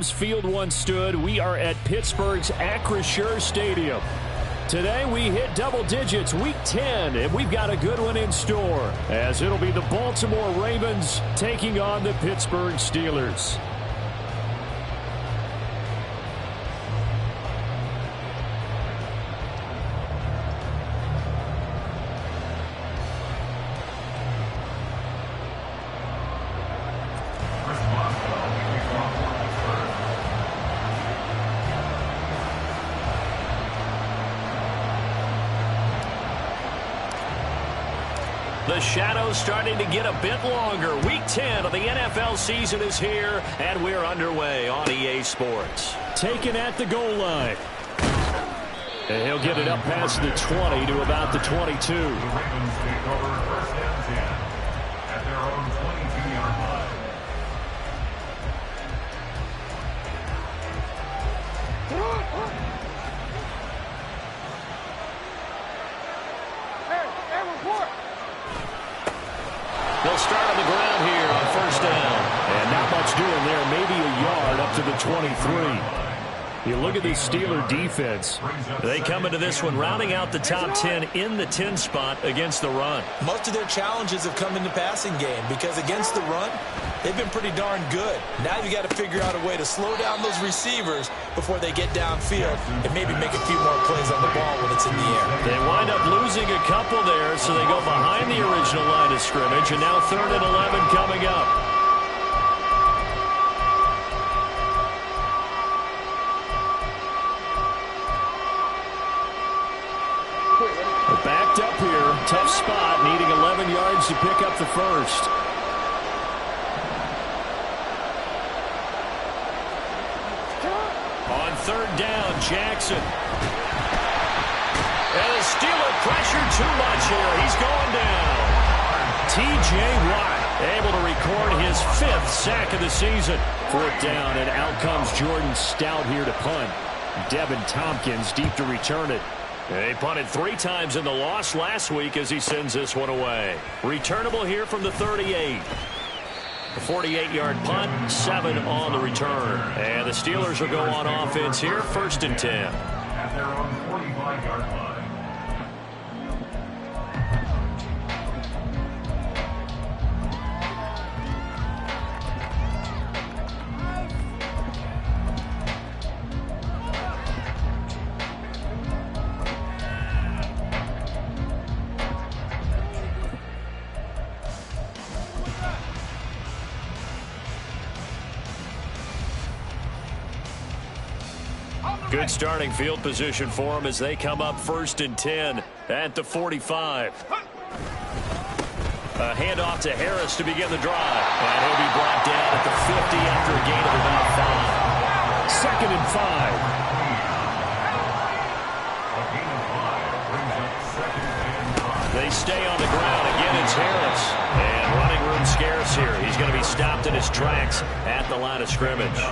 Forbes Field once stood, we are at Pittsburgh's Acrisure Stadium. Today we hit double digits, week 10, and we've got a good one in store, as it'll be the Baltimore Ravens taking on the Pittsburgh Steelers. The shadow's starting to get a bit longer. Week 10 of the NFL season is here, and we're underway on EA Sports. Taken at the goal line. And he'll get it up past the 20 to about the 22. The Ravens take over first and 10 at their own 22-yard line. They'll start on the ground here on first down. And not much doing there. Maybe a yard up to the 23. You look at this Steeler defense. They come into this one rounding out the top 10 in the 10 spot against the run. Most of their challenges have come in the passing game because against the run, they've been pretty darn good. Now you've got to figure out a way to slow down those receivers before they get downfield and maybe make a few more plays on the ball when it's in the air. They wind up losing a couple there, so they go behind the original line of scrimmage, and now 3rd and 11 coming up. They're backed up here. Tough spot, needing 11 yards to pick up the first. On 3rd down, Jackson. And the Steeler pressure too much here. He's going down. T.J. Watt able to record his 5th sack of the season. 4th down, and out comes Jordan Stout here to punt. Devin Tompkins deep to return it. They punted 3 times in the loss last week as he sends this one away. Returnable here from the 38. A 48-yard punt, 7 on the return. And the Steelers will go on offense here, 1st and 10. At their own 45-yard line. Good starting field position for them as they come up 1st and 10 at the 45. A handoff to Harris to begin the drive. And he'll be brought down at the 50 after a gain of about 5. 2nd and 5. They stay on the ground. Again, it's Harris. And running room scarce here. He's going to be stopped in his tracks at the line of scrimmage.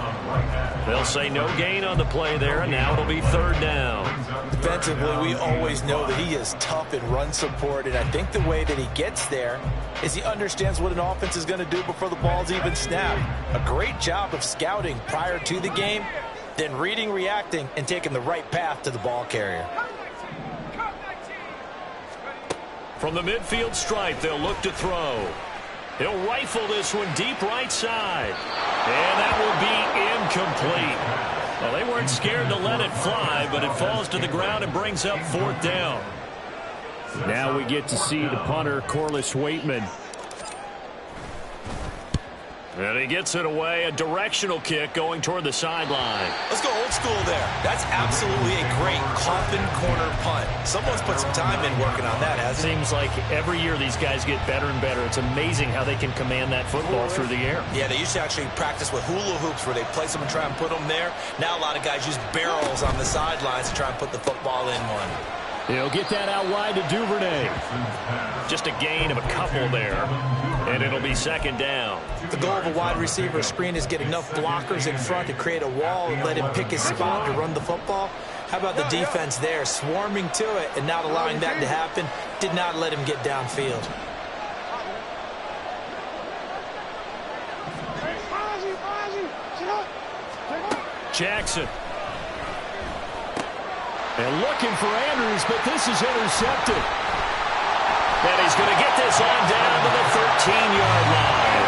They'll say no gain on the play there, and now it'll be 3rd down. Defensively, we always know that he is tough in run support, and I think the way that he gets there is he understands what an offense is going to do before the ball's even snapped. A great job of scouting prior to the game, then reading, reacting, and taking the right path to the ball carrier. From the midfield stripe, they'll look to throw. He'll rifle this one deep right side. And that will be incomplete. Well, they weren't scared to let it fly, but it falls to the ground and brings up 4th down. Now we get to see the punter, Corliss Waitman. And he gets it away, a directional kick going toward the sideline. Let's go old school there. That's absolutely a great coffin corner punt. Someone's put some time in working on that, hasn't it? Seems like every year these guys get better and better. It's amazing how they can command that football through the air. Yeah, they used to actually practice with hula hoops where they place them and try and put them there. Now a lot of guys use barrels on the sidelines to try and put the football in one. He'll get that out wide to Duvernay. Just a gain of a couple there. And it'll be 2nd down. The goal of a wide receiver screen is get enough blockers in front to create a wall and let him pick his spot to run the football. How about the defense there, swarming to it and not allowing that to happen? Did not let him get downfield. Jackson. And looking for Andrews, but this is intercepted. And he's going to get this on down to the 13-yard line.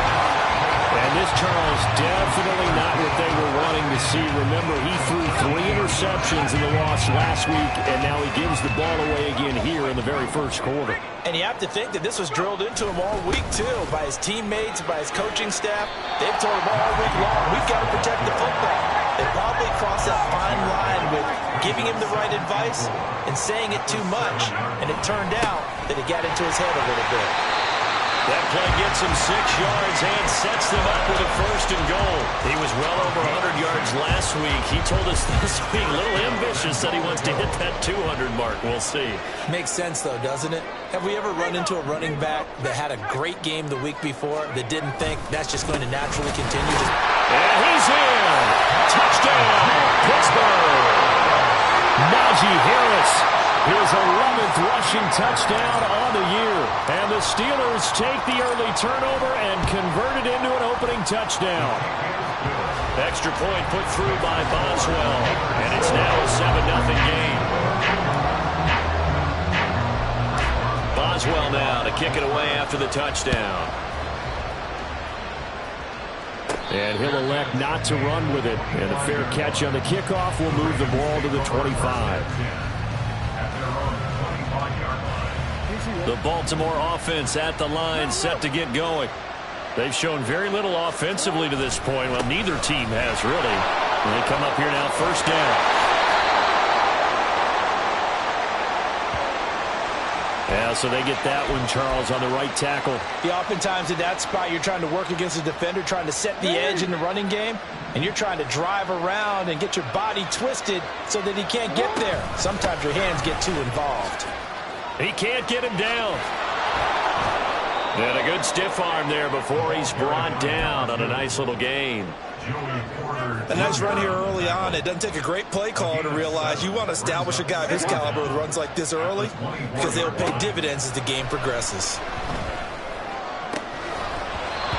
And this, Charles, definitely not what they were wanting to see. Remember, he threw 3 interceptions in the loss last week, and now he gives the ball away again here in the very first quarter. And you have to think that this was drilled into him all week, too, by his teammates, by his coaching staff. They've told him all week long, we've got to protect the football. They probably crossed that fine line with giving him the right advice and saying it too much. And it turned out that it got into his head a little bit. That play gets him 6 yards and sets them up with a 1st and goal. He was well over 100 yards last week. He told us this week, a little ambitious, that he wants to hit that 200 mark. We'll see. Makes sense, though, doesn't it? Have we ever run into a running back that had a great game the week before that didn't think that's just going to naturally continue? And he's in. Touchdown, Pittsburgh. Najee Harris, his 11th rushing touchdown on the year. And the Steelers take the early turnover and convert it into an opening touchdown. Extra point put through by Boswell. And it's now a 7-0 game. Boswell now to kick it away after the touchdown. And he'll elect not to run with it. And a fair catch on the kickoff will move the ball to the 25. The Baltimore offense at the line, set to get going. They've shown very little offensively to this point. Well, neither team has, really. And they come up here now, 1st down. Yeah, so they get that one, Charles, on the right tackle. Yeah, oftentimes in that spot, you're trying to work against a defender, trying to set the edge in the running game, and you're trying to drive around and get your body twisted so that he can't get there. Sometimes your hands get too involved. He can't get him down. And a good stiff arm there before he's brought down on a nice little gain. A nice run here early on. It doesn't take a great play caller to realize you want to establish a guy of his caliber with runs like this early because they'll pay dividends as the game progresses.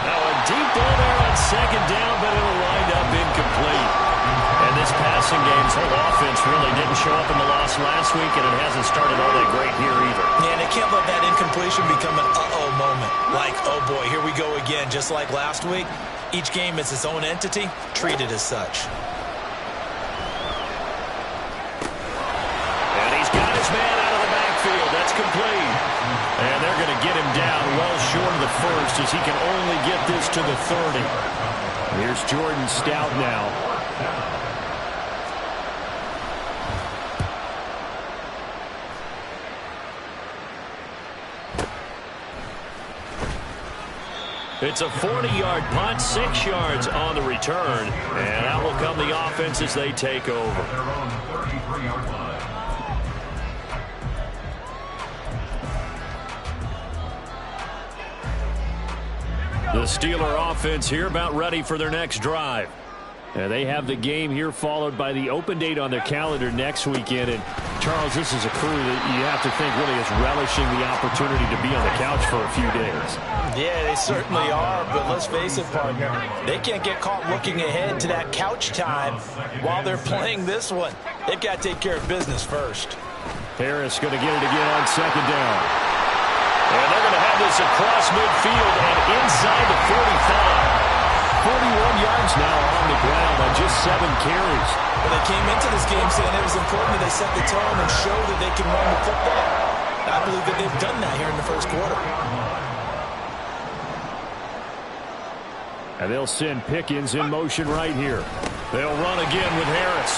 Now a deep ball there on 2nd down, but it'll wind up incomplete. And this passing game's whole offense really didn't show up in the loss last week, and it hasn't started all that great here either. Yeah, and they can't let that incompletion become an uh-oh moment. Like, oh boy, here we go again, just like last week. Each game is its own entity, treated as such. And he's got his man out of the backfield. That's complete. And they're going to get him down well short of the 1st as he can only get this to the 30. Here's Jordan Stout now. It's a 40-yard punt, 6 yards on the return. And out will come the offense as they take over. The Steeler offense here about ready for their next drive. And they have the game here followed by the open date on their calendar next weekend. And, Charles, this is a crew that you have to think really is relishing the opportunity to be on the couch for a few days. Yeah, they certainly are, but let's face it, partner, they can't get caught looking ahead to that couch time while they're playing this one. They've got to take care of business first. Harris going to get it again on 2nd down. And they're going to have this across midfield and inside the 45. 41 yards now on the ground on just 7 carries. Well, they came into this game saying it was important that they set the tone and show that they can run the football. I believe that they've done that here in the 1st quarter. And they'll send Pickens in motion right here. They'll run again with Harris.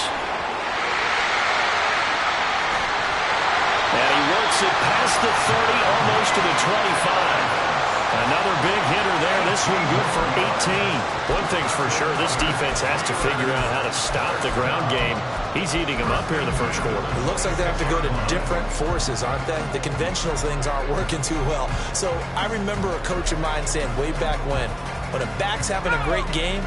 And he works it past the 30, almost to the 25. Another big hitter there. This one good for 18. One thing's for sure, this defense has to figure out how to stop the ground game. He's eating them up here in the 1st quarter. It looks like they have to go to different forces, aren't they? The conventional things aren't working too well. So I remember a coach of mine saying way back when a back's having a great game,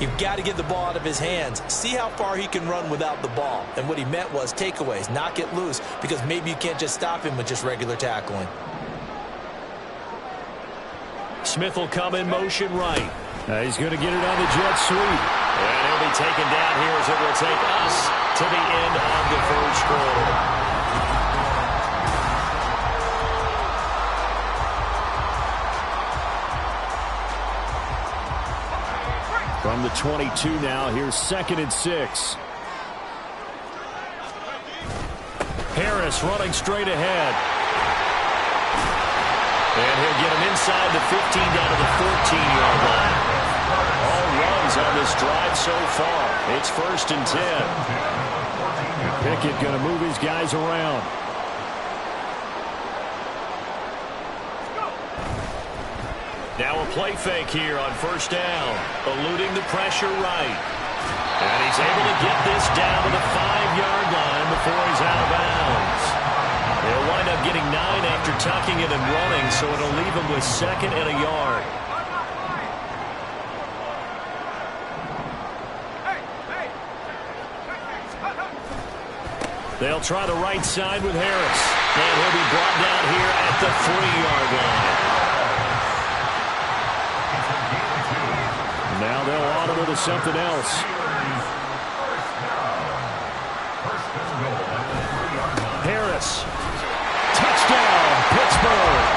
you've got to get the ball out of his hands. See how far he can run without the ball. And what he meant was takeaways, knock it loose, because maybe you can't just stop him with just regular tackling. Smith will come in motion right. He's going to get it on the jet sweep. And he'll be taken down here as it will take us to the end of the first quarter. From the 22 now, here's 2nd and 6. Harris running straight ahead. And he'll get him inside the 15 down to the 14-yard line. All runs on this drive so far. It's 1st and 10. Pickett going to move his guys around. Now a play fake here on 1st down. Eluding the pressure right. And he's able to get this down to the 5-yard line before he's out of bounds. They'll wind up getting 9 after tucking it and running, so it'll leave him with 2nd and a yard. They'll try the right side with Harris. And he'll be brought down here at the 3-yard line. Now they'll audible to something else. Harris. Touchdown, Pittsburgh.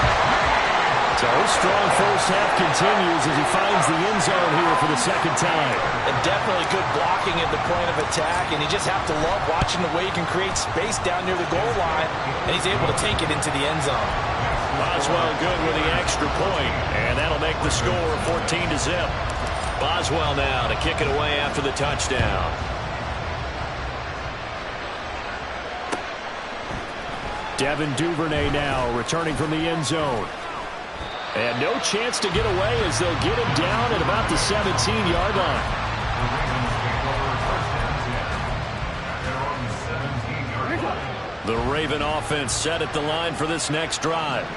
So his strong first half continues as he finds the end zone here for the 2nd time. And definitely good blocking at the point of attack, and you just have to love watching the way he can create space down near the goal line, and he's able to take it into the end zone. Boswell good with the extra point, and that'll make the score 14-0. Boswell now to kick it away after the touchdown. Devin Duvernay now returning from the end zone. And no chance to get away as they'll get him down at about the 17-yard line. The Raven offense set at the line for this next drive.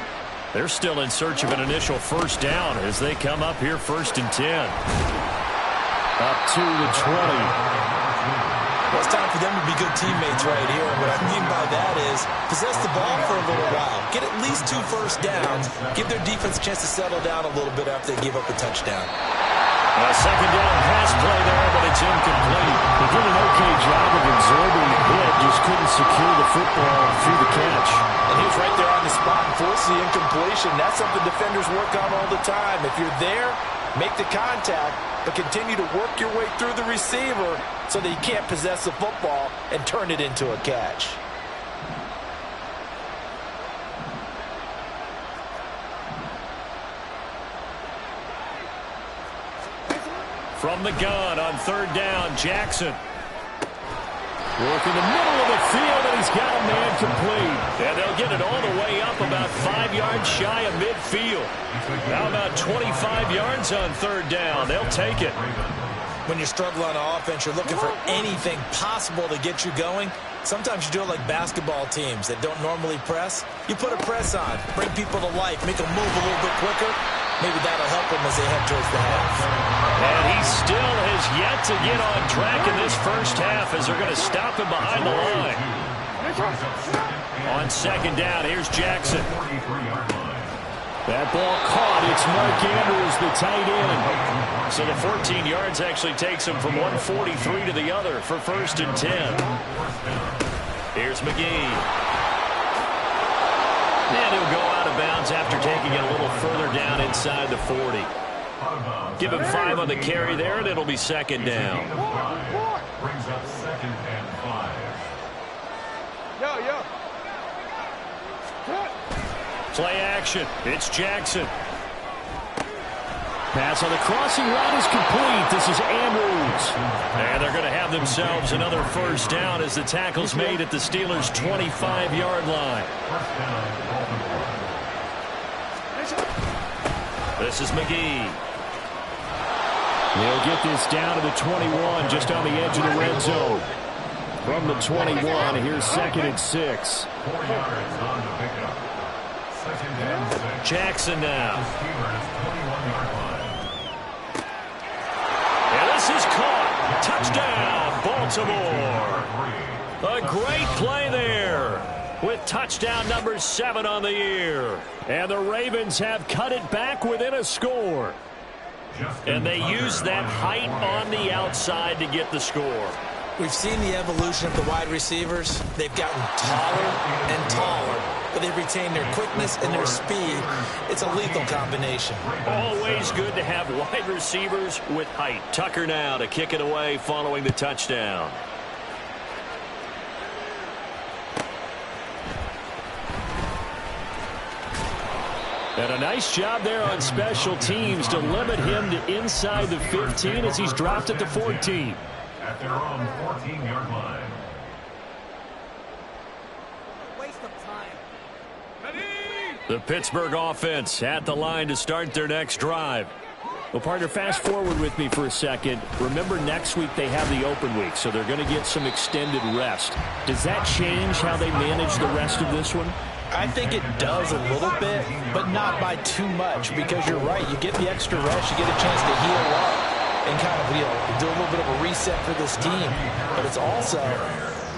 They're still in search of an initial 1st down as they come up here 1st and 10. Up to the 20. Well, it's time for them to be good teammates right here. What I mean by that is possess the ball for a little while. Get at least 2 first downs. Give their defense a chance to settle down a little bit after they give up a touchdown. A 2nd down pass play there, but it's incomplete. They did an okay job of absorbing the hit, just couldn't secure the football through the catch. And he was right there on the spot and forced the incompletion. That's something defenders work on all the time. If you're there, make the contact, but continue to work your way through the receiver so that you can't possess the football and turn it into a catch. From the gun on 3rd down, Jackson. Work in the middle of the field, and he's got a man complete. And they'll get it all the way up about 5 yards shy of midfield. How about 25 yards on 3rd down? They'll take it. When you're struggling on offense, you're looking for anything possible to get you going. Sometimes you do it like basketball teams that don't normally press. You put a press on, bring people to life, make them move a little bit quicker. Maybe that'll help them as they head towards the half. And he still has yet to get on track in this first half as they're going to stop him behind the line. On 2nd down, here's Jackson. That ball caught. It's Mark Andrews, the tight end. So the 14 yards actually takes him from 143 to the other for 1st and 10. Here's McGee. And he'll go out of bounds after taking it a little further down inside the 40. Give him 5 on the carry there, and it'll be 2nd down. Brings up 2nd and 5. Play action. It's Jackson. Pass on the crossing route is complete. This is Andrews. And they're going to have themselves another 1st down as the tackle's made at the Steelers' 25-yard line. This is McGee. They'll get this down to the 21, just on the edge of the red zone. From the 21, here's 2nd and 6. 4 yards on the pickup. 2nd and 6. Jackson now. Steelers 21-yard line. And this is caught. Touchdown, Baltimore. A great play there with touchdown number 7 on the year. And the Ravens have cut it back within a score. And they use that height on the outside to get the score. We've seen the evolution of the wide receivers. They've gotten taller and taller, but they've retained their quickness and their speed. It's a lethal combination. Always good to have wide receivers with height. Tucker now to kick it away following the touchdown. And a nice job there on special teams to limit him to inside the 15 as he's dropped at the 14. At their own 14-yard line. Waste of time. The Pittsburgh offense at the line to start their next drive. Well, partner, fast forward with me for a second. Remember, next week they have the open week, so they're going to get some extended rest. Does that change how they manage the rest of this one? I think it does a little bit, but not by too much, because you're right. You get the extra rest, you get a chance to heal up and kind of, do a little bit of a reset for this team. But it's also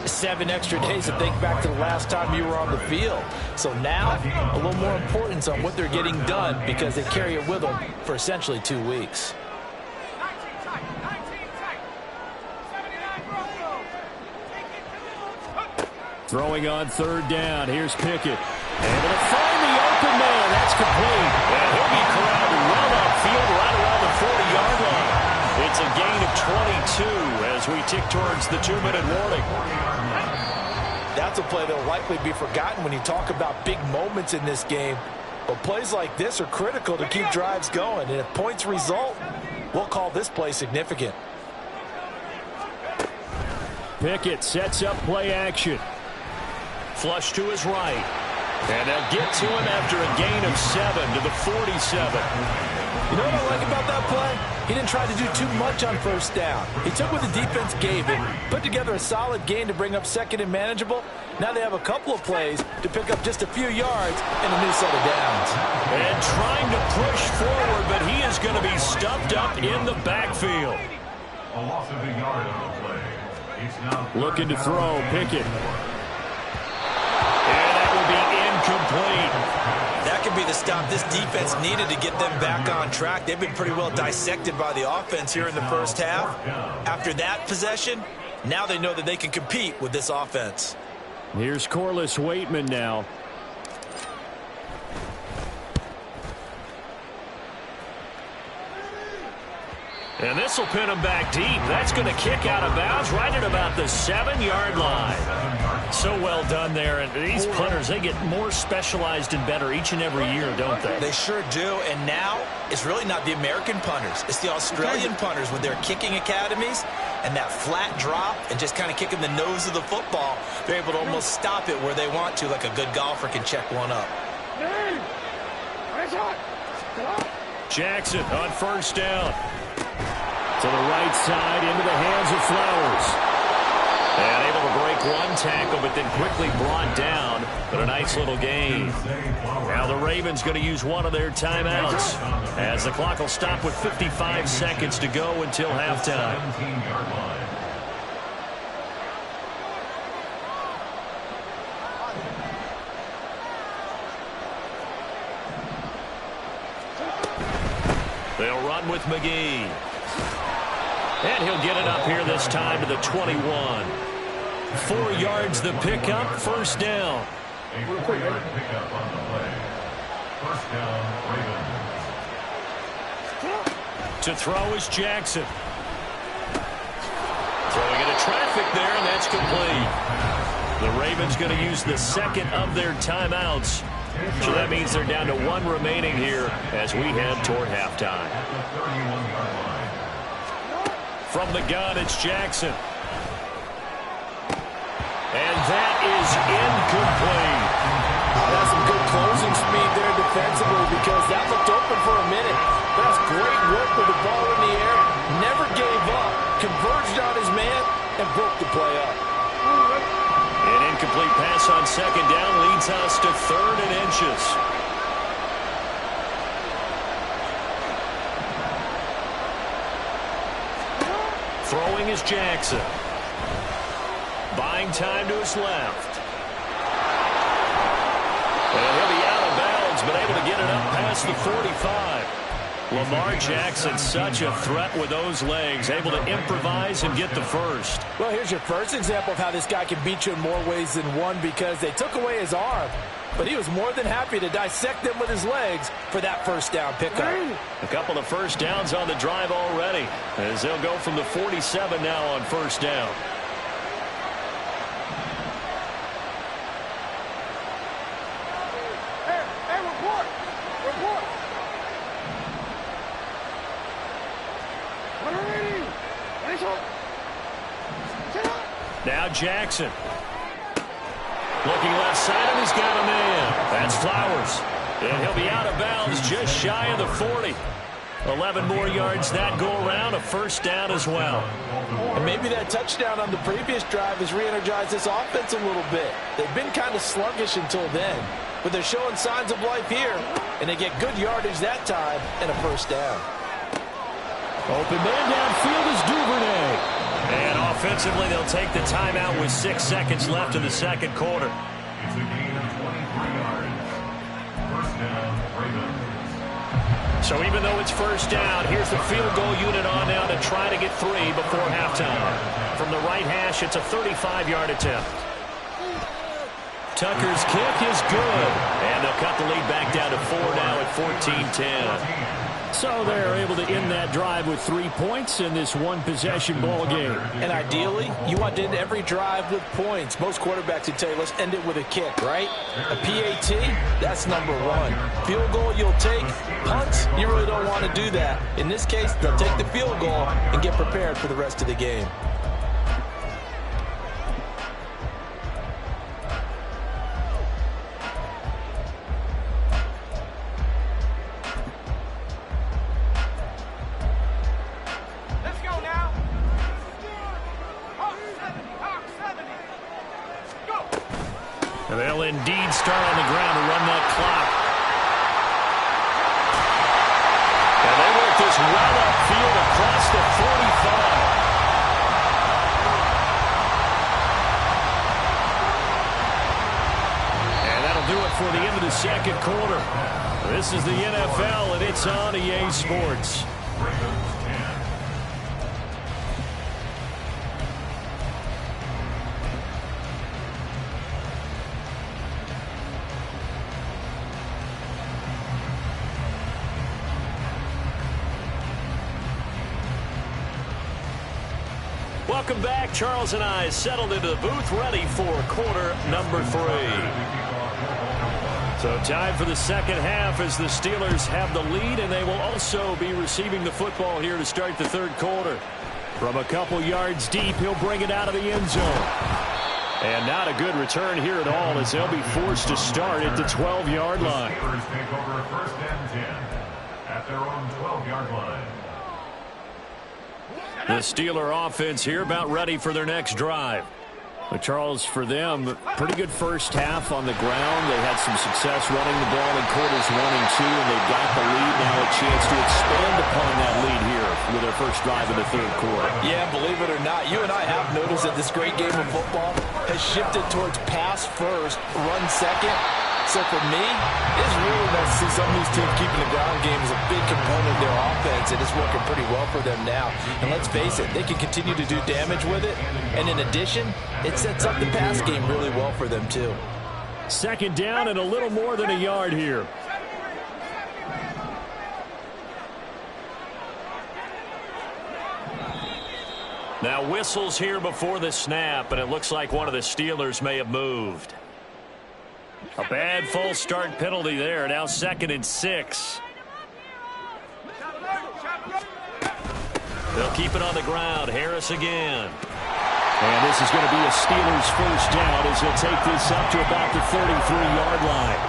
7 extra days to think back to the last time you were on the field. So now, a little more importance on what they're getting done, because they carry it with them for essentially 2 weeks. Throwing on third down. Here's Pickett. Able to find the open man. That's complete. And he'll be corralled well upfield right around the 40-yard line. It's a gain of 22 as we tick towards the 2-minute warning. That's a play that will likely be forgotten when you talk about big moments in this game. But plays like this are critical to keep drives going. And if points result, we'll call this play significant. Pickett sets up play action. Flush to his right. And they'll get to him after a gain of 7 to the 47. You know what I like about that play? He didn't try to do too much on first down. He took what the defense gave him, put together a solid gain to bring up second and manageable. Now they have a couple of plays to pick up just a few yards and a new set of downs. And trying to push forward, but he is going to be stuffed up in the backfield. A loss of a yard on the play. It's now looking to throw. Pickett. And that will be incomplete. That could be the stop this defense needed to get them back on track. They've been pretty well dissected by the offense here in the first half. After that possession, now they know that they can compete with this offense. Here's Corliss Waitman now. And this will pin him back deep. That's going to kick out of bounds right at about the 7-yard line. So well done there. And these punters, they get more specialized and better each and every year, don't they? They sure do. And now it's really not the American punters. It's the Australian punters with their kicking academies and that flat drop and just kind of kicking the nose of the football. They're able to almost stop it where they want to, like a good golfer can check one up. Jackson on first down. To the right side, into the hands of Flowers. And able to break one tackle, but then quickly brought down. But a nice little gain. Now the Ravens going to use one of their timeouts, as the clock will stop with 55 seconds to go until halftime. 17-yard line. They'll run with McGee. And he'll get it up here this time to the 21. 4 yards the pickup, first down. A 4-yard pickup on the play. First down, Ravens. To throw is Jackson. Throwing into traffic there, and that's complete. The Ravens going to use the second of their timeouts. So that means they're down to 1 remaining here as we head toward halftime. At the 31-yard line. From the gun, it's Jackson. And that is incomplete. That's some good closing speed there defensively, because that looked open for a minute. That's great work with the ball in the air. Never gave up. Converged on his man and broke the play up. An incomplete pass on second down leads us to 3rd and inches. Throwing is Jackson. Buying time to his left. And he'll be out of bounds, but able to get it up past the 45. Lamar Jackson, such a threat with those legs, able to improvise and get the first. Well, here's your first example of how this guy can beat you in more ways than one, because they took away his arm, but he was more than happy to dissect them with his legs for that first down pickup. A couple of first downs on the drive already, as they'll go from the 47 now on first down. Now Jackson. Looking left side, and he's got a man. That's Flowers. And he'll be out of bounds just shy of the 40. 11 more yards that go around, a first down as well. And maybe that touchdown on the previous drive has re-energized this offense a little bit. They've been kind of sluggish until then, but they're showing signs of life here, and they get good yardage that time and a first down. Open man downfield is Duvernay. And offensively, they'll take the timeout with 6 seconds left in the second quarter. It's a gain of 23 yards. First down, Ravens. So even though it's first down, here's the field goal unit on now to try to get 3 before halftime. From the right hash, it's a 35-yard attempt. Tucker's kick is good. And they'll cut the lead back down to 4 now at 14-10. So they're able to end that drive with 3 points in this one-possession ball game. And ideally, you want to end every drive with points. Most quarterbacks would tell you, let's end it with a kick, right? A PAT, that's number 1. Field goal you'll take. Punts, you really don't want to do that. In this case, they'll take the field goal and get prepared for the rest of the game. And they'll indeed start on the ground to run that clock. And they work this well upfield across the 45. And that'll do it for the end of the second quarter. This is the NFL, and it's on EA Sports. Welcome back. Charles and I settled into the booth, ready for quarter number 3. So time for the second half as the Steelers have the lead, and they will also be receiving the football here to start the third quarter. From a couple yards deep, he'll bring it out of the end zone. And not a good return here at all, as they'll be forced to start at the 12-yard line. The Steelers take over first and 10 at their own 12-yard line. The Steeler offense here about ready for their next drive. But Charles, for them, pretty good first half on the ground. They had some success running the ball in quarters 1 and 2, and they've got the lead now, a chance to expand upon that lead here with their first drive in the third quarter. Yeah, believe it or not, you and I have noticed that this great game of football has shifted towards pass first, run second. So for me, it's really nice to see some of these teams keeping the ground game as a big component of their offense, and it's working pretty well for them now. And let's face it, they can continue to do damage with it. And in addition, it sets up the pass game really well for them too. Second down and a little more than a yard here. Now whistles here before the snap, and it looks like one of the Steelers may have moved. A bad false start penalty there. Now 2nd and 6. They'll keep it on the ground. Harris again. And this is going to be a Steelers first down as they'll take this up to about the 33-yard line.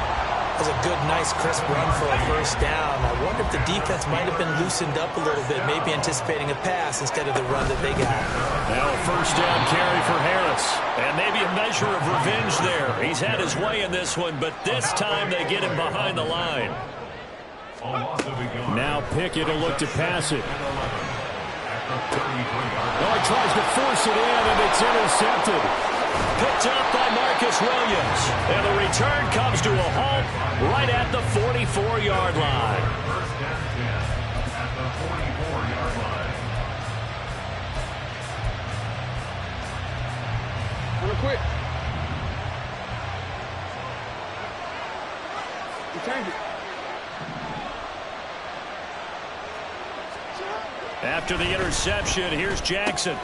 That was a good, nice, crisp run for a first down. I wonder if the defense might have been loosened up a little bit, maybe anticipating a pass instead of the run that they got. Now a first down carry for Harris. And maybe a measure of revenge there. He's had his way in this one, but this time they get him behind the line. Now Pickett will look to pass it. Oh, he tries to force it in, and it's intercepted. Picked up by Marcus Williams. And the return comes to a halt right at the 44-yard line. quick. You change it. After the interception, here's Jackson.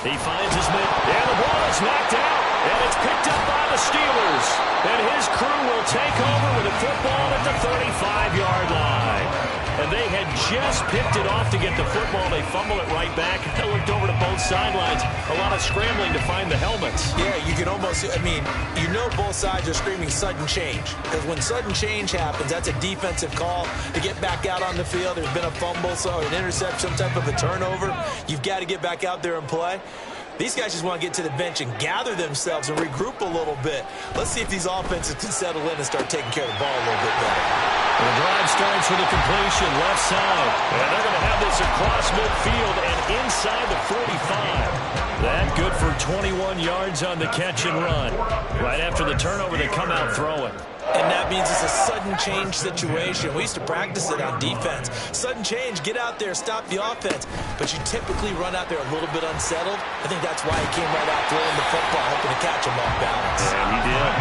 He finds his man, and the ball is knocked out, and it's picked up by the Steelers. And his crew will take over with the football at the 35-yard line. And they had just picked it off to get the football. They fumble it right back. I looked over to both sidelines. A lot of scrambling to find the helmets. Yeah, you can almost, I mean, you know both sides are screaming sudden change. Because when sudden change happens, that's a defensive call to get back out on the field. There's been a fumble, so an interception, some type of a turnover. You've got to get back out there and play. These guys just want to get to the bench and gather themselves and regroup a little bit. Let's see if these offenses can settle in and start taking care of the ball a little bit better. The drive starts with a completion left side. And they're going to have this across midfield and inside the 45. That good for 21 yards on the catch and run. Right after the turnover, they come out throwing. And that means it's a sudden change situation. We used to practice it on defense. Sudden change, get out there, stop the offense. But you typically run out there a little bit unsettled. I think that's why he came right out throwing the football, hoping to catch him off balance. And he did.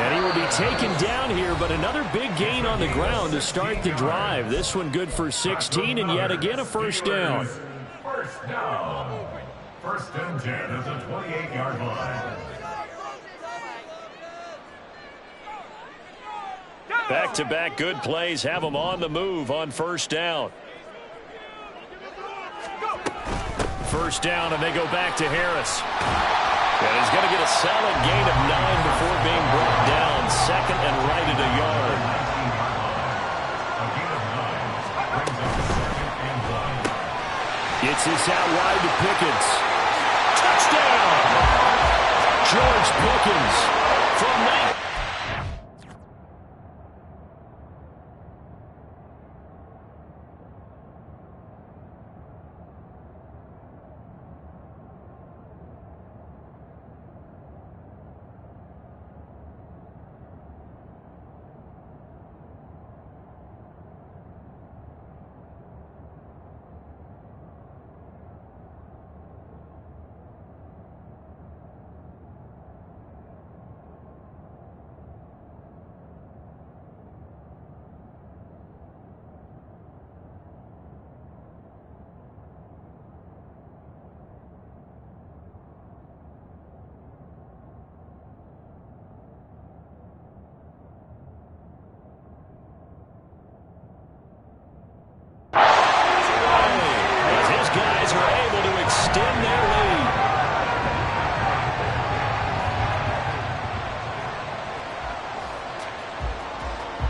And he will be taken down here, but another big gain on the ground to start the drive. This one good for 16, and yet again a first down. First down. First and 10 at the 28-yard line. Back-to-back good plays have them on the move on first down. First down, and they go back to Harris. And he's going to get a solid gain of 9 before being brought down. Second and right at a yard. Gets this out wide to Pickens. Touchdown! George Pickens from 9.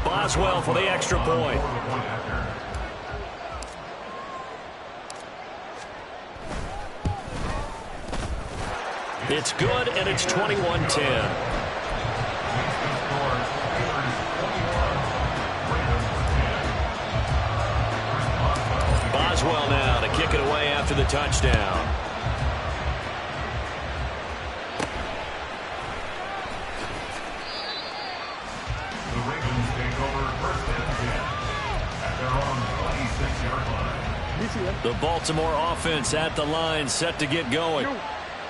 Boswell for the extra point. It's good, and it's 21-10. Boswell now to kick it away after the touchdown. The Baltimore offense at the line, set to get going.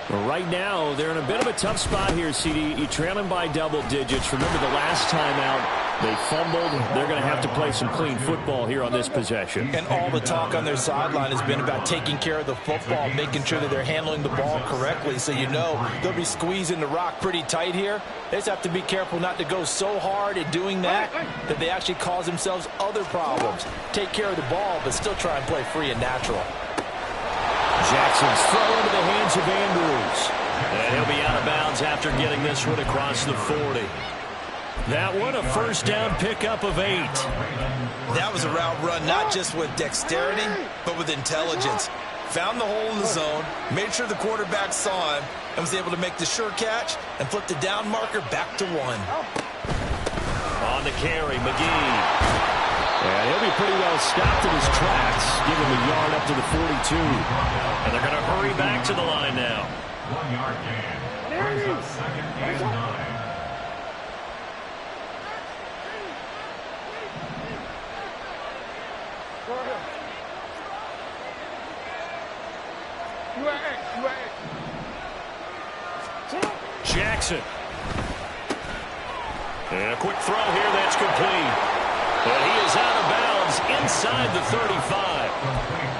Well, right now, they're in a bit of a tough spot here, CD. You trail them by double digits. Remember the last time out, they fumbled. They're going to have to play some clean football here on this possession. And all the talk on their sideline has been about taking care of the football, making sure that they're handling the ball correctly. So you know they'll be squeezing the rock pretty tight here. They just have to be careful not to go so hard at doing that they actually cause themselves other problems. Take care of the ball, but still try and play free and natural. Jackson's throw into the hands of Andrews. And he'll be out of bounds after getting this one across the 40. That one a first down pickup of 8. That was a route run not just with dexterity, but with intelligence. Found the hole in the zone, made sure the quarterback saw him, and was able to make the sure catch and flip the down marker back to 1. On the carry, McGee. And he'll be pretty well stopped in his tracks. Give him a yard up to the 42. And they're going to hurry back to the line now. 1 yard gain. Brings up second and 9. Jackson. And a quick throw here that's complete. And he is out of bounds inside the 35.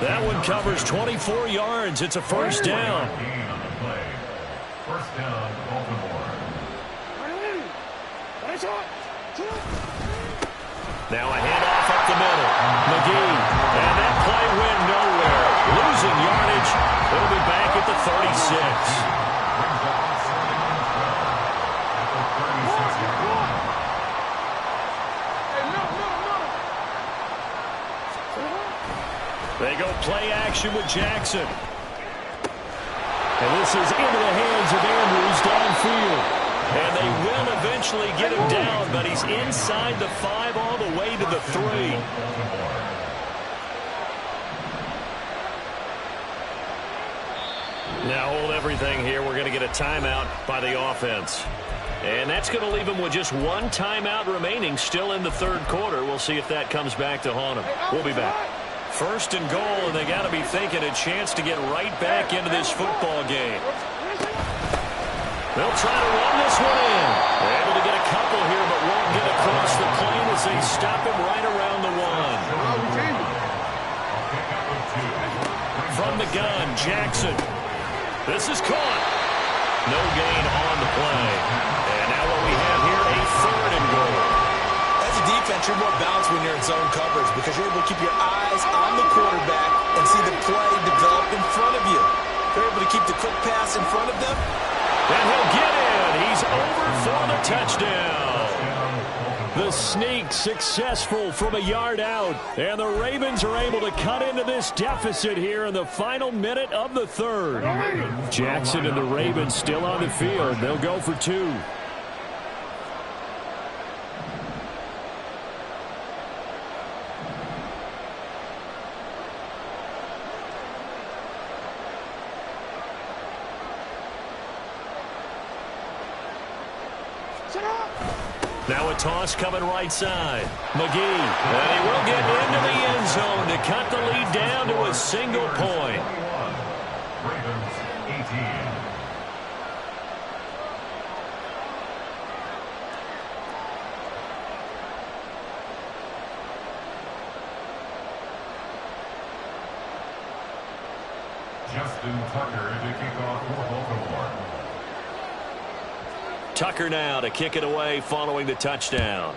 That one covers 24 yards. It's a first down. First down, Baltimore. Now a handoff up the middle. McGee. And that play went nowhere. Losing yardage. It'll be back at the 36. They go play action with Jackson. And this is into the hands of Andrews downfield. And they will eventually get him down, but he's inside the 5 all the way to the 3. Now hold everything here. We're going to get a timeout by the offense. And that's going to leave him with just one timeout remaining still in the third quarter. We'll see if that comes back to haunt him. We'll be back. First and goal, and they got to be thinking a chance to get right back into this football game. They'll try to run this one in. They're able to get a couple here, but won't get across the plane as they stop him right around the 1. From the gun, Jackson. This is caught. No gain on the play. And now what we have here, a third and goal. As a defense, you're more balanced when you're in zone coverage because you're able to keep your eyes on the quarterback and see the play develop in front of you. They're able to keep the quick pass in front of them. And he'll get in. He's over for the touchdown. The sneak successful from a yard out. And the Ravens are able to cut into this deficit here in the final minute of the third. Jackson and the Ravens still on the field. They'll go for 2. Now a toss coming right side. McGee. And he will get into the end zone to cut the lead down to a single point. Ravens 18. Justin Tucker to kick off for Baltimore. Tucker now to kick it away following the touchdown.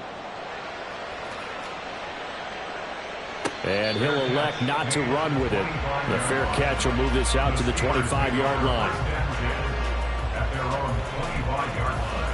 And he'll elect not to run with it. The fair catch will move this out to the 25-yard line. At their own 25-yard line.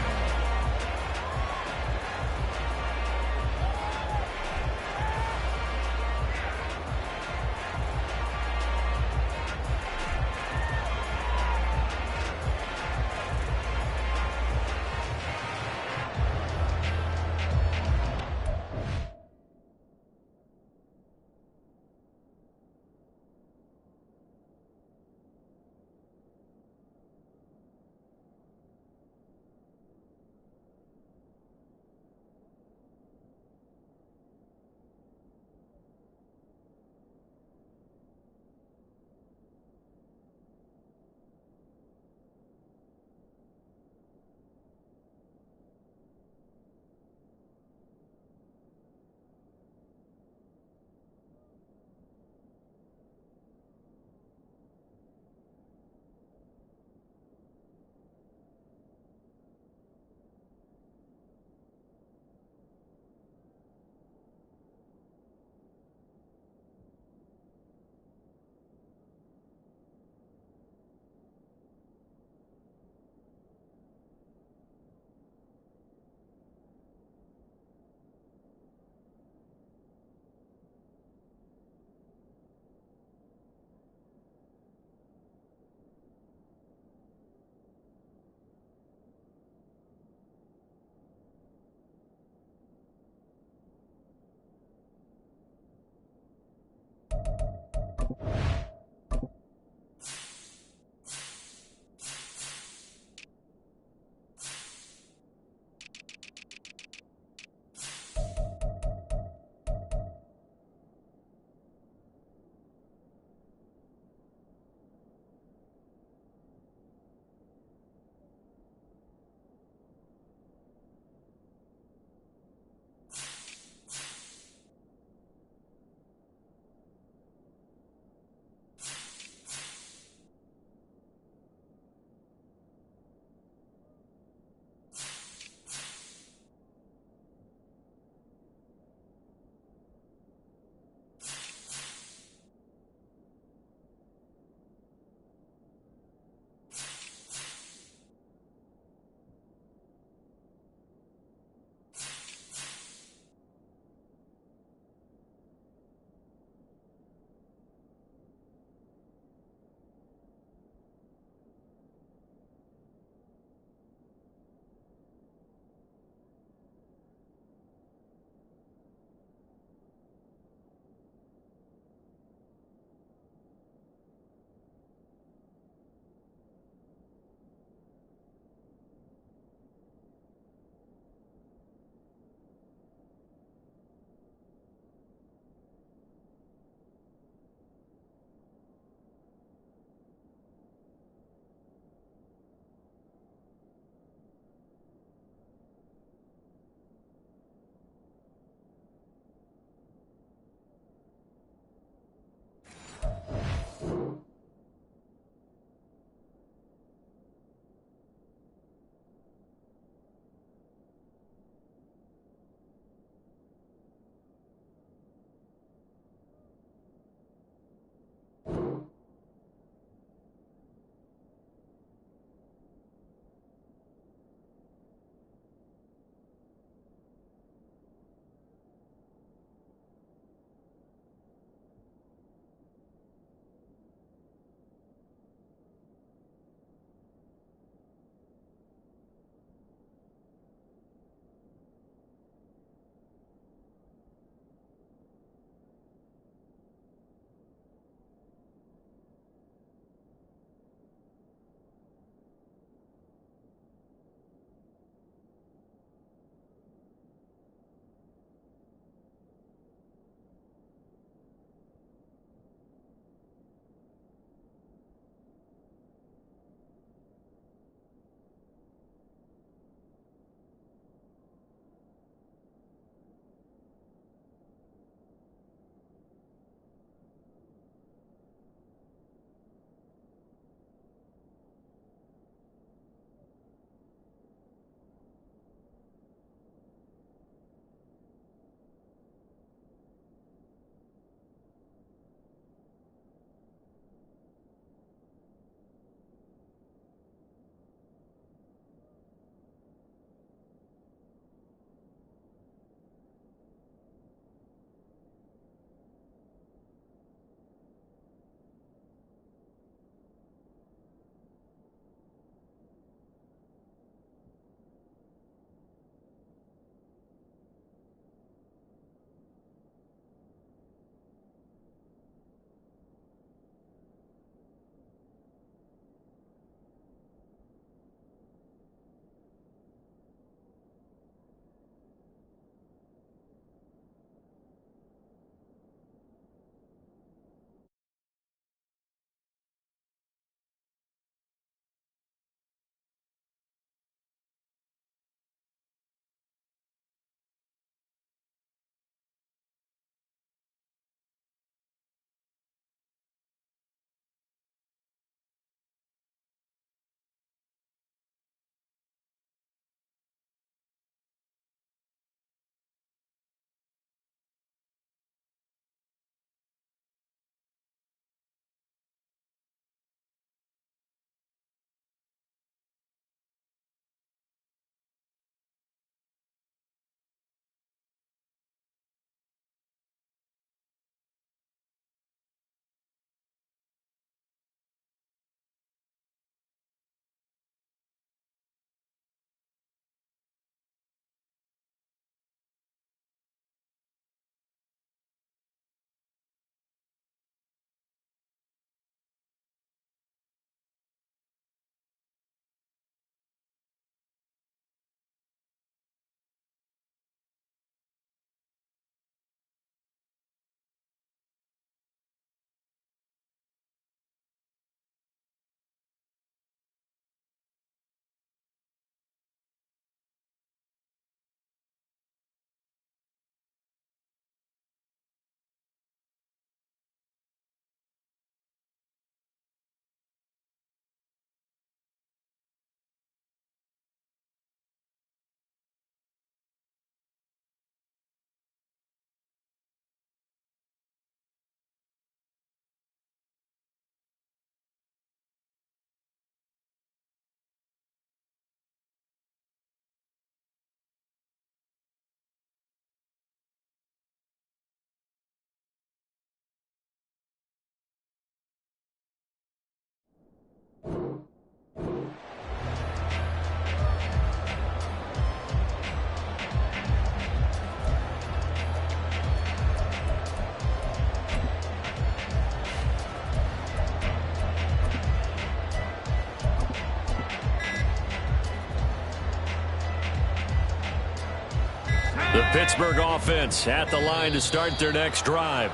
The Pittsburgh offense at the line to start their next drive.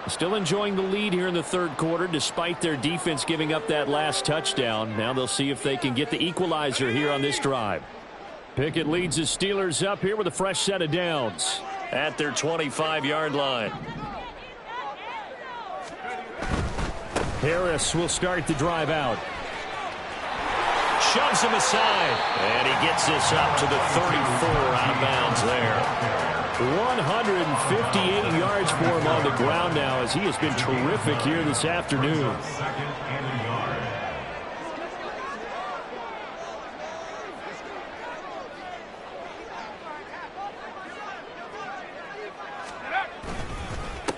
Still enjoying the lead here in the third quarter despite their defense giving up that last touchdown. Now they'll see if they can get the equalizer here on this drive. Pickett leads his Steelers up here with a fresh set of downs at their 25-yard line. Harris will start the drive out. Shoves him aside, and he gets this up to the 34 out of bounds there. 158 yards for him on the ground now as he has been terrific here this afternoon.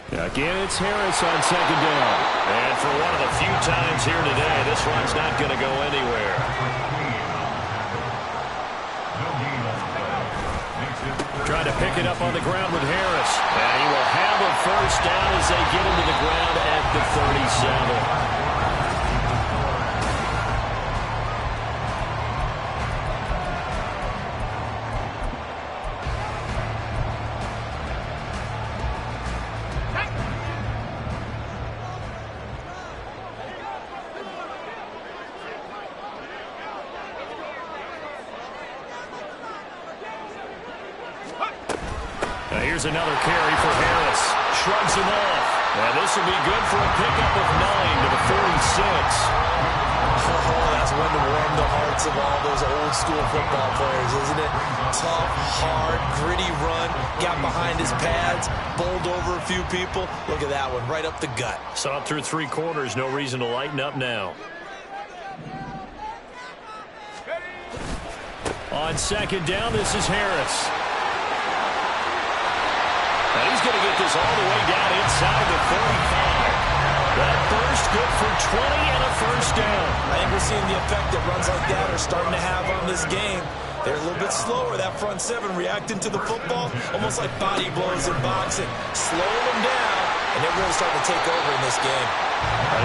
Again, it's Harris on second down. And for one of the few times here today, this one's not going to go anywhere. Trying to pick it up on the ground with Harris. And he will have a first down as they get into the ground at the 37. Here's another carry for Harris. Shrugs him off. And this will be good for a pickup of 9 to the 46. Oh, that's one to warm the hearts of all those old school football players, isn't it? Tough, hard, gritty run. Got behind his pads, bowled over a few people. Look at that one, right up the gut. Saw it through 3 quarters. No reason to lighten up now. On second down, this is Harris. And he's going to get this all the way down inside the 45. That burst good for 20 and a first down. I think we're seeing the effect that runs like that are starting to have on this game. They're a little bit slower, that front seven, reacting to the football, almost like body blows in boxing. Slow them down, and they're really starting to take over in this game.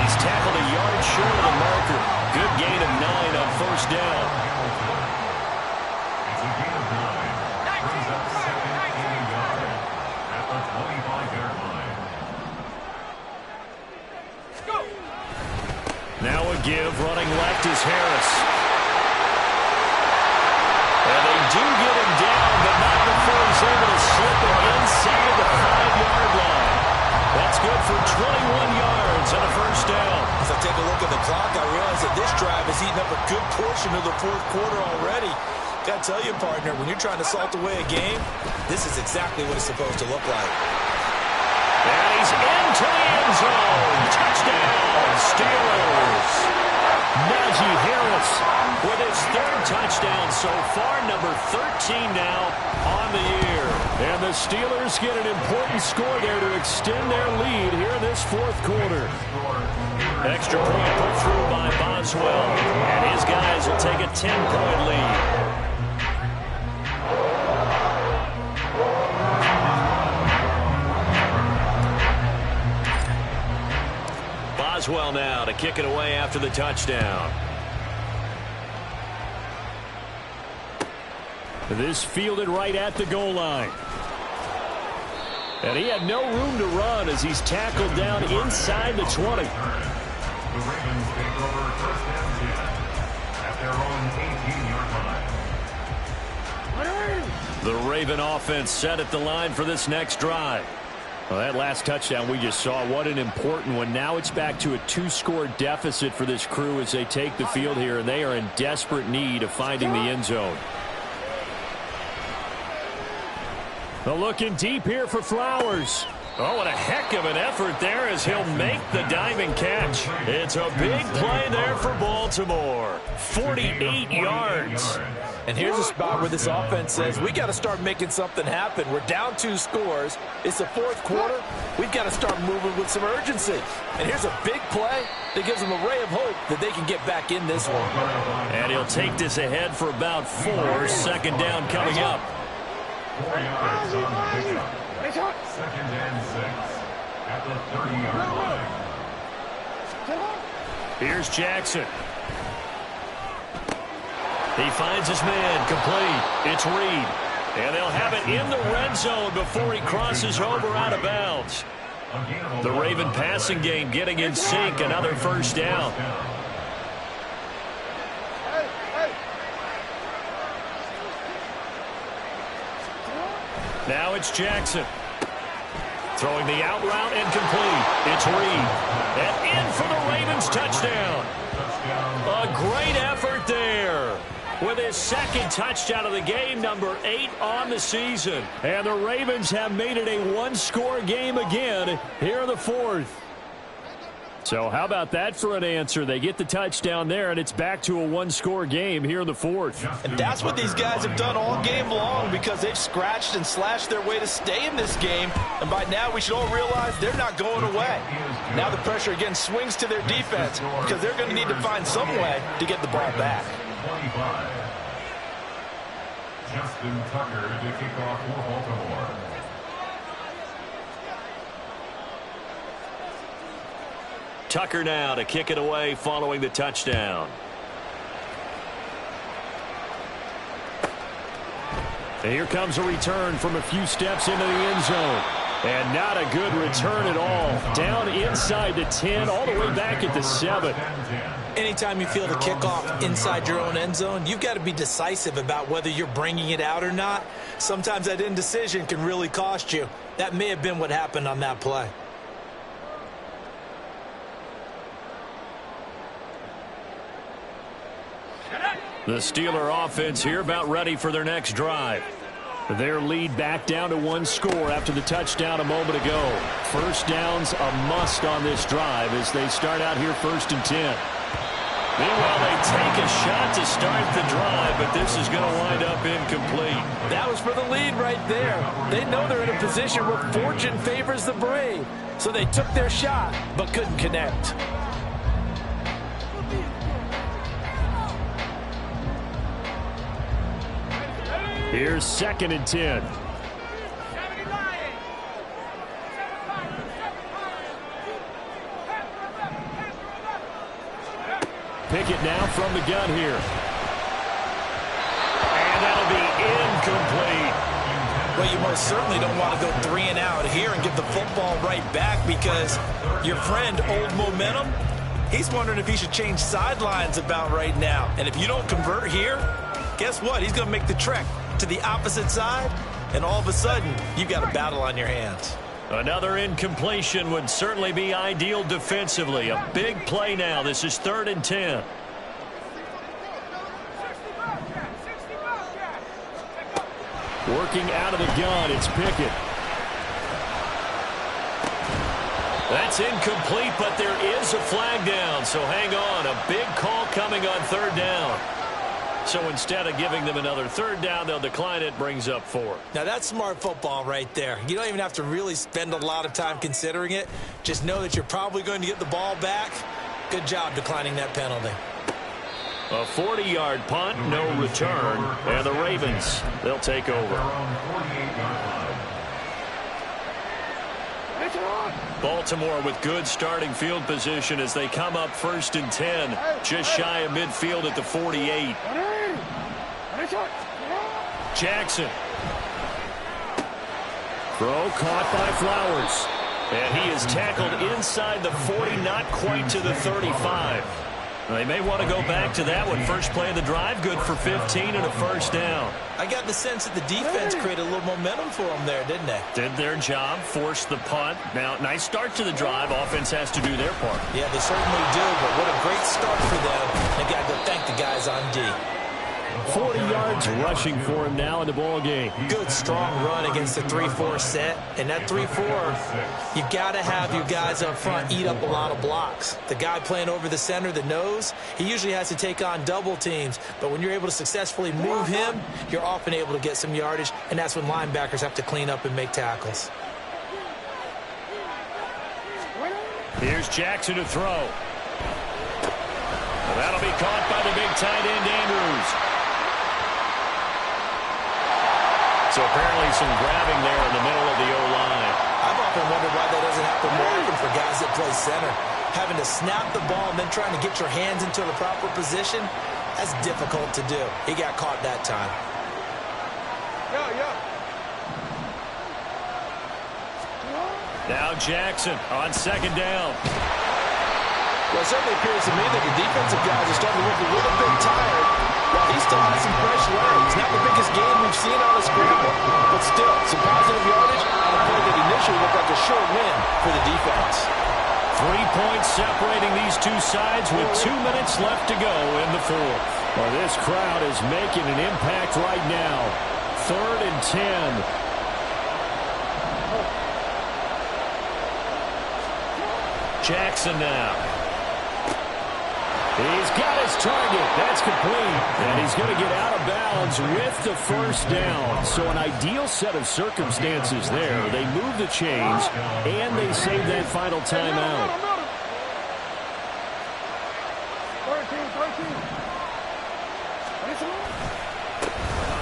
He's tackled a yard short of the marker. Good gain of 9 on first down. It's a gain of 9. Brings up second and a yard at the 25-yard line. Now a give, running left is Harris. And they do get him down, but not before he's able to slip it inside the 5-yard line. That's good for 21 yards and a first down. As I take a look at the clock, I realize that this drive has eaten up a good portion of the fourth quarter already. Got to tell you, partner, when you're trying to salt away a game, this is exactly what it's supposed to look like. And he's into the end zone. Touchdown, Steelers. Najee Harris with his 3rd touchdown so far, number 13 now on the year. And the Steelers get an important score there to extend their lead here in this fourth quarter. Extra point put through by Boswell. And his guys will take a 10-point lead. Boswell now to kick it away after the touchdown. This fielded right at the goal line. And he had no room to run as he's tackled down inside the 20. The Ravens take over first and 10 at their own 18-yard line. The Raven offense set at the line for this next drive. Well, that last touchdown we just saw, what an important one. Now it's back to a 2-score deficit for this crew as they take the field here, and they are in desperate need of finding the end zone. They're looking deep here for Flowers. Oh, what a heck of an effort there as he'll make the diving catch. It's a big play there for Baltimore. 48 yards. And here's a spot where this offense says, we got to start making something happen. We're down 2 scores. It's the fourth quarter. We've got to start moving with some urgency. And here's a big play that gives them a ray of hope that they can get back in this one. And he'll take this ahead for about 4. Second down coming up. 4 yards on the pickup. Second and 6 at the 30-yard line. Here's Jackson. He finds his man complete. It's Reed. And they'll have it in the red zone before he crosses over out of bounds. The Raven passing game getting in sync. Another first down. Now it's Jackson. Throwing the out route and complete. It's Reed. And in for the Ravens touchdown. A great effort there. With his second touchdown of the game, number 8 on the season. And the Ravens have made it a one-score game again here in the fourth. So how about that for an answer? They get the touchdown there, and it's back to a one-score game here in the fourth. And that's what these guys have done all game long because they've scratched and slashed their way to stay in this game. And by now, we should all realize they're not going away. Now the pressure again swings to their defense because they're going to need to find some way to get the ball back. 25. Justin Tucker to kick off for Baltimore. Tucker now to kick it away following the touchdown. And here comes a return from a few steps into the end zone. And not a good return at all. Down inside the 10, all the way back at the 7. Anytime you feel the kickoff inside your own end zone, you've got to be decisive about whether you're bringing it out or not. Sometimes that indecision can really cost you. That may have been what happened on that play. The Steeler offense here about ready for their next drive. Their lead back down to one score after the touchdown a moment ago. First down's a must on this drive as they start out here 1st and 10. Meanwhile, they take a shot to start the drive, but this is going to wind up incomplete. That was for the lead right there. They know they're in a position where fortune favors the brave. So they took their shot, but couldn't connect. Here's 2nd and 10. Pickett now from the gun here. And that'll be incomplete. Well, you most certainly don't want to go 3 and out here and give the football right back because your friend, Old Momentum, he's wondering if he should change sidelines about right now. And if you don't convert here, guess what? He's going to make the trek to the opposite side, and all of a sudden, you've got a battle on your hands. Another incompletion would certainly be ideal defensively. A big play now. This is 3rd and 10. Working out of the gun, it's Pickett. That's incomplete, but there is a flag down, so hang on. A big call coming on 3rd down. So instead of giving them another 3rd down, they'll decline it, brings up 4. Now, that's smart football right there. You don't even have to really spend a lot of time considering it. Just know that you're probably going to get the ball back. Good job declining that penalty. A 40-yard punt, no return, and the Ravens, they'll take over. Baltimore with good starting field position as they come up 1st and 10, just shy of midfield at the 48. Jackson. Throw caught by Flowers. And he is tackled inside the 40, not quite to the 35. They may want to go back to that one. First play of the drive, good for 15 and a 1st down. I got the sense that the defense created a little momentum for them there, didn't they? Did their job, forced the punt. Now, nice start to the drive. Offense has to do their part. Yeah, they certainly do, but what a great start for them. They got to go thank the guys on D. 40 yards rushing for him now in the ball game. Good, strong run against the 3-4 set. And that 3-4, you got to have your guys up front eat up a lot of blocks. The guy playing over the center, the nose, he usually has to take on double teams. But when you're able to successfully move him, you're often able to get some yardage, and that's when linebackers have to clean up and make tackles. Here's Jackson to throw. Well, that'll be caught by the big tight end, Andrews. So apparently some grabbing there in the middle of the O-line. I've often wondered why that doesn't happen more often for guys that play center. Having to snap the ball and then trying to get your hands into the proper position, that's difficult to do. He got caught that time. Now Jackson on second down. Well, it certainly appears to me that the defensive guys are starting to look a little bit tired, while he still has some fresh legs. Not the biggest game we've seen on a scramble, but still, some positive yardage on a play that initially looked like a sure win for the defense. 3 points separating these two sides with 2 minutes left to go in the fourth. Well, this crowd is making an impact right now. 3rd and 10. Jackson now. He's got his target. That's complete. And he's going to get out of bounds with the first down. So an ideal set of circumstances there. They move the chains, and they save that final timeout. 13.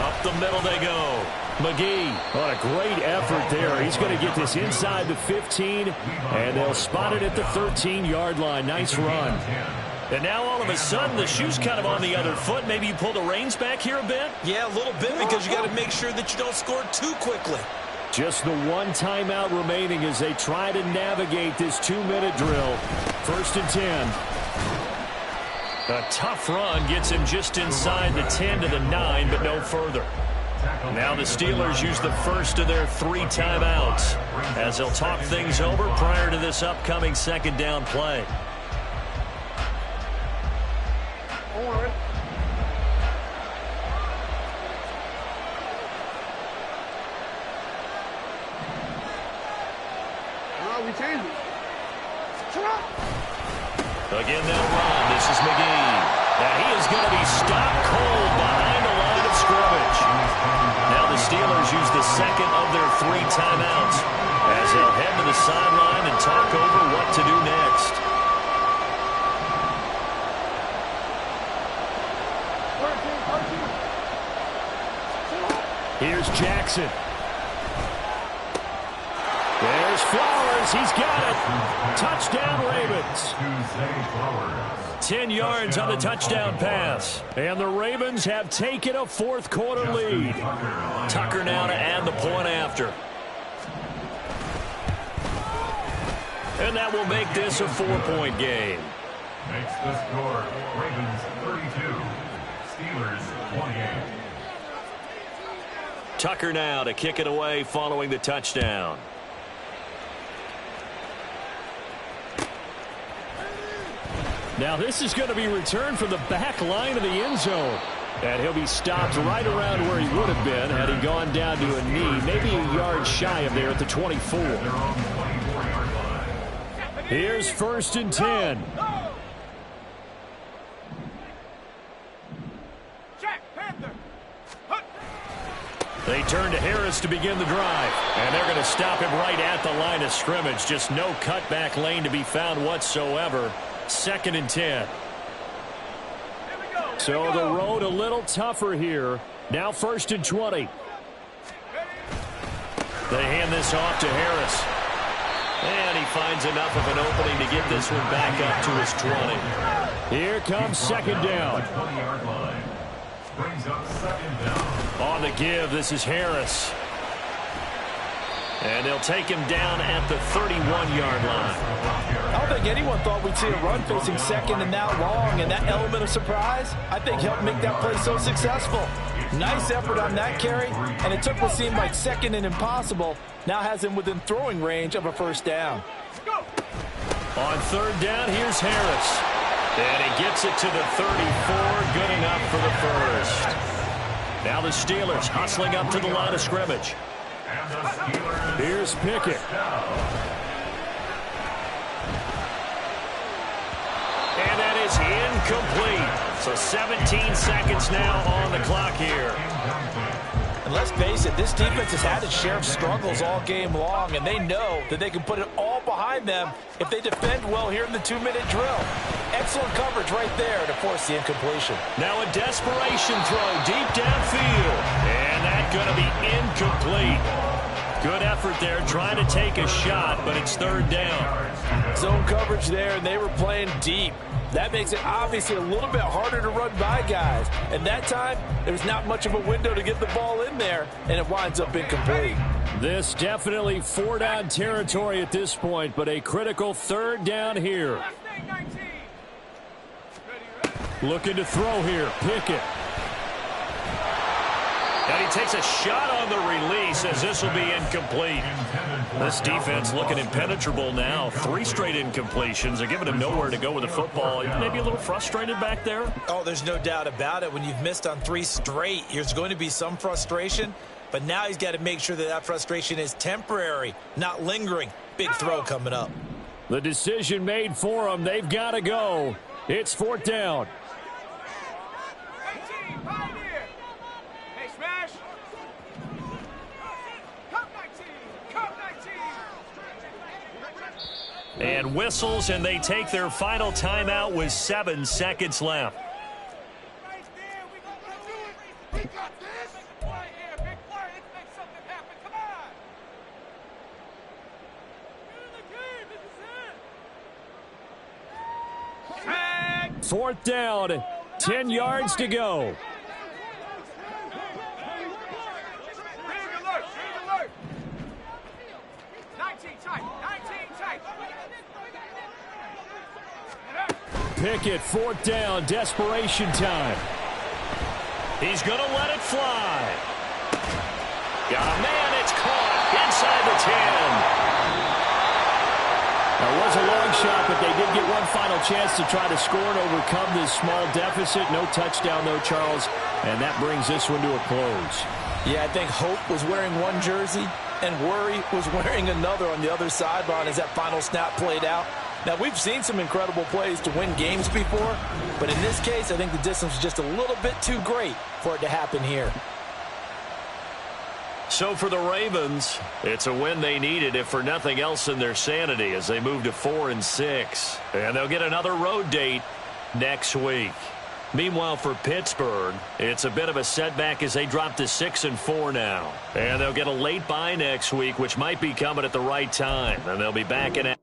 Up the middle they go. McGee on a great effort there. He's going to get this inside the 15, and they'll spot it at the 13-yard line. Nice run. And now all of a sudden the shoe's kind of on the other foot. Maybe you pull the reins back here a bit? Yeah, a little bit, because you got to make sure that you don't score too quickly. Just the one timeout remaining as they try to navigate this 2-minute drill. 1st and 10. A tough run gets him just inside the 10 to the 9, but no further. Now the Steelers use the first of their 3 timeouts as they'll talk things over prior to this upcoming second down play. Again, they'll run. This is McGee. Now he is going to be stopped cold behind the line of scrimmage. Now the Steelers use the second of their 3 timeouts as they'll head to the sideline and talk over what to do next. Here's Jackson. There's Flowers. He's got it. Touchdown, Ravens. 10 yards on the touchdown pass. And the Ravens have taken a 4th quarter lead. Tucker now to add the point after. And that will make this a 4-point game. Makes the score Ravens 32, Steelers 28. Tucker now to kick it away following the touchdown. Now this is going to be returned from the back line of the end zone. And he'll be stopped right around where he would have been had he gone down to a knee, maybe a yard shy of there at the 24. Here's 1st and 10. They turn to Harris to begin the drive. And they're going to stop him right at the line of scrimmage. Just no cutback lane to be found whatsoever. 2nd and 10. So the road a little tougher here. Now 1st and 20. They hand this off to Harris. And he finds enough of an opening to get this one back up to his 20. Here comes 2nd down. Brings up 2nd down. On the give, this is Harris. And they'll take him down at the 31-yard line. I don't think anyone thought we'd see a run facing 2nd and that long, and that element of surprise, I think, helped make that play so successful. Nice effort on that carry, and it took what seemed like 2nd and impossible, now has him within throwing range of a 1st down. On 3rd down, here's Harris. And he gets it to the 34, good enough for the first. Now the Steelers hustling up to the line of scrimmage. Here's Pickett. And that is incomplete. So 17 seconds now on the clock here. And let's face it, this defense has had its share of struggles all game long, and they know that they can put it all behind them if they defend well here in the 2-minute drill. Excellent coverage right there to force the incompletion. Now a desperation throw deep downfield. And that's going to be incomplete. Good effort there trying to take a shot, but it's 3rd down. Zone coverage there, and they were playing deep. That makes it obviously a little bit harder to run by guys. And that time, there's not much of a window to get the ball in there, and it winds up incomplete. This definitely 4-down territory at this point, but a critical 3rd down here. Looking to throw here. Pickett. And he takes a shot on the release as this will be incomplete. This defense looking impenetrable now. 3 straight incompletions. They're giving him nowhere to go with the football. Maybe a little frustrated back there. Oh, there's no doubt about it. When you've missed on 3 straight, there's going to be some frustration. But now he's got to make sure that that frustration is temporary, not lingering. Big throw coming up. The decision made for him. They've got to go. It's 4th down. And whistles, and they take their final timeout with 7 seconds left. Fourth down, 10 yards to go. Pickett, 4th down, desperation time. He's going to let it fly. Got a man, it's caught inside the 10. It was a long shot, but they did get one final chance to try to score and overcome this small deficit. No touchdown, though, Charles, and that brings this one to a close. Yeah, I think Hope was wearing one jersey and Worry was wearing another on the other sideline as that final snap played out. Now, we've seen some incredible plays to win games before, but in this case, I think the distance was just a little bit too great for it to happen here. So for the Ravens, it's a win they needed, if for nothing else in their sanity, as they move to 4-6. And they'll get another road date next week. Meanwhile, for Pittsburgh, it's a bit of a setback as they drop to 6-4 now. And they'll get a late bye next week, which might be coming at the right time. And they'll be back in